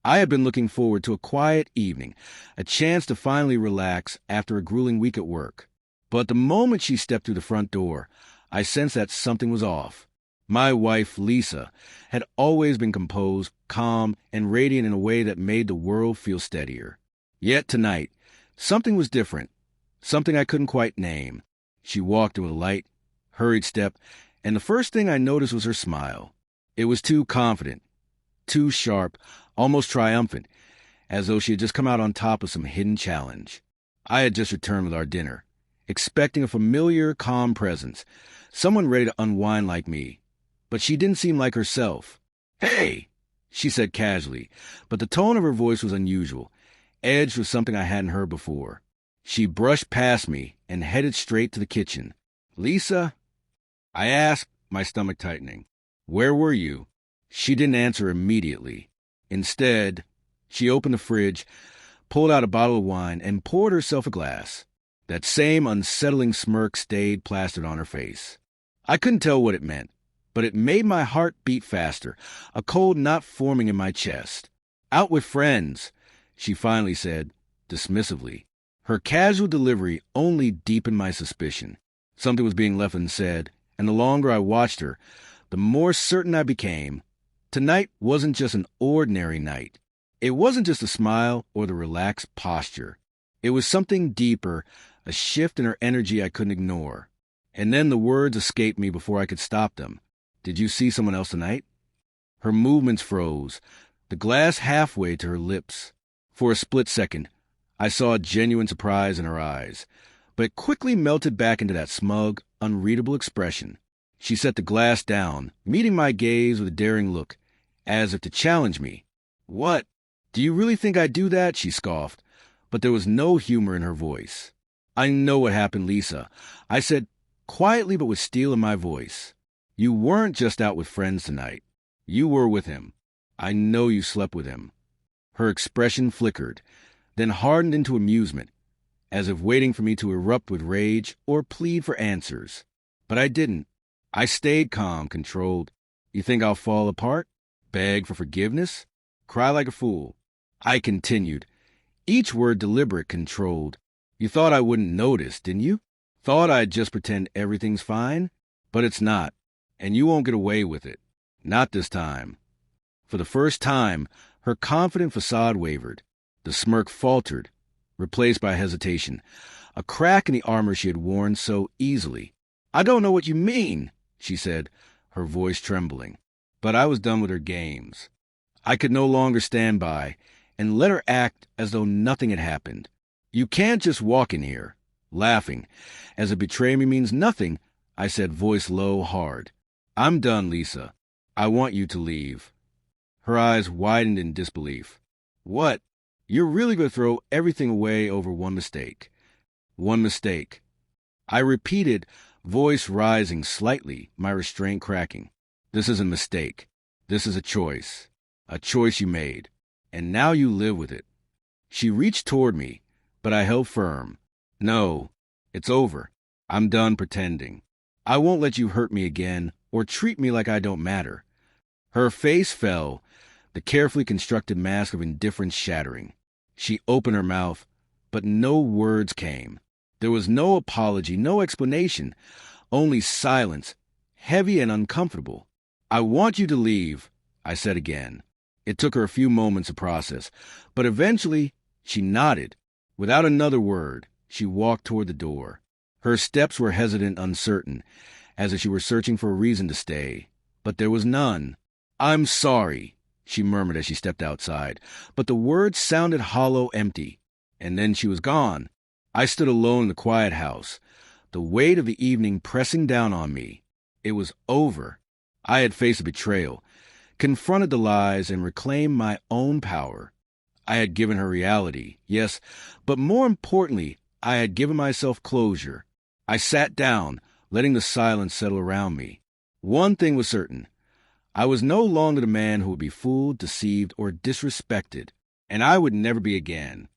I had been looking forward to a quiet evening, a chance to finally relax after a grueling week at work. But the moment she stepped through the front door, I sensed that something was off. My wife, Lisa, had always been composed, calm, and radiant in a way that made the world feel steadier. Yet tonight, something was different, something I couldn't quite name. She walked with a light, hurried step, and the first thing I noticed was her smile. It was too confident, too sharp, almost triumphant, as though she had just come out on top of some hidden challenge. I had just returned with our dinner, expecting a familiar, calm presence, someone ready to unwind like me. But she didn't seem like herself. "Hey," she said casually, but the tone of her voice was unusual, edged with something I hadn't heard before. She brushed past me and headed straight to the kitchen. "Lisa?" I asked, my stomach tightening. "Where were you?" She didn't answer immediately. Instead, she opened the fridge, pulled out a bottle of wine, and poured herself a glass. That same unsettling smirk stayed plastered on her face. I couldn't tell what it meant, but it made my heart beat faster, a cold knot forming in my chest. "Out with friends," she finally said, dismissively. Her casual delivery only deepened my suspicion. Something was being left unsaid, and the longer I watched her, the more certain I became. Tonight wasn't just an ordinary night. It wasn't just a smile or the relaxed posture. It was something deeper, a shift in her energy I couldn't ignore. And then the words escaped me before I could stop them. "Did you see someone else tonight?" Her movements froze, the glass halfway to her lips. For a split second, I saw genuine surprise in her eyes, but it quickly melted back into that smug, unreadable expression. She set the glass down, meeting my gaze with a daring look, as if to challenge me. "What? Do you really think I'd do that?" she scoffed, but there was no humor in her voice. "I know what happened, Lisa," I said, quietly but with steel in my voice. "You weren't just out with friends tonight. You were with him. I know you slept with him." Her expression flickered, then hardened into amusement, as if waiting for me to erupt with rage or plead for answers. But I didn't. I stayed calm, controlled. "You think I'll fall apart? Beg for forgiveness? Cry like a fool?" I continued, each word deliberate, controlled. "You thought I wouldn't notice, didn't you? Thought I'd just pretend everything's fine? But it's not, and you won't get away with it. Not this time." For the first time, her confident facade wavered. The smirk faltered, replaced by hesitation, a crack in the armor she had worn so easily. "I don't know what you mean," she said, her voice trembling. But I was done with her games. I could no longer stand by and let her act as though nothing had happened. "You can't just walk in here." Laughing, as if betray me means nothing, I said, voice low, hard. "I'm done, Lisa. I want you to leave." Her eyes widened in disbelief. "What? You're really going to throw everything away over one mistake?" "One mistake." I repeated, voice rising slightly, my restraint cracking. "This is a mistake. This is a choice you made, and now you live with it." She reached toward me, but I held firm. "No, it's over. I'm done pretending. I won't let you hurt me again or treat me like I don't matter." Her face fell, the carefully constructed mask of indifference shattering. She opened her mouth, but no words came. There was no apology, no explanation, only silence, heavy and uncomfortable. "I want you to leave," I said again. It took her a few moments to process, but eventually she nodded. Without another word, she walked toward the door. Her steps were hesitant, uncertain, as if she were searching for a reason to stay. But there was none. "I'm sorry," she murmured as she stepped outside, but the words sounded hollow, empty. And then she was gone. I stood alone in the quiet house, the weight of the evening pressing down on me. It was over. I had faced the betrayal, confronted the lies, and reclaimed my own power. I had given her reality, yes, but more importantly, I had given myself closure. I sat down, letting the silence settle around me. One thing was certain. I was no longer the man who would be fooled, deceived, or disrespected, and I would never be again.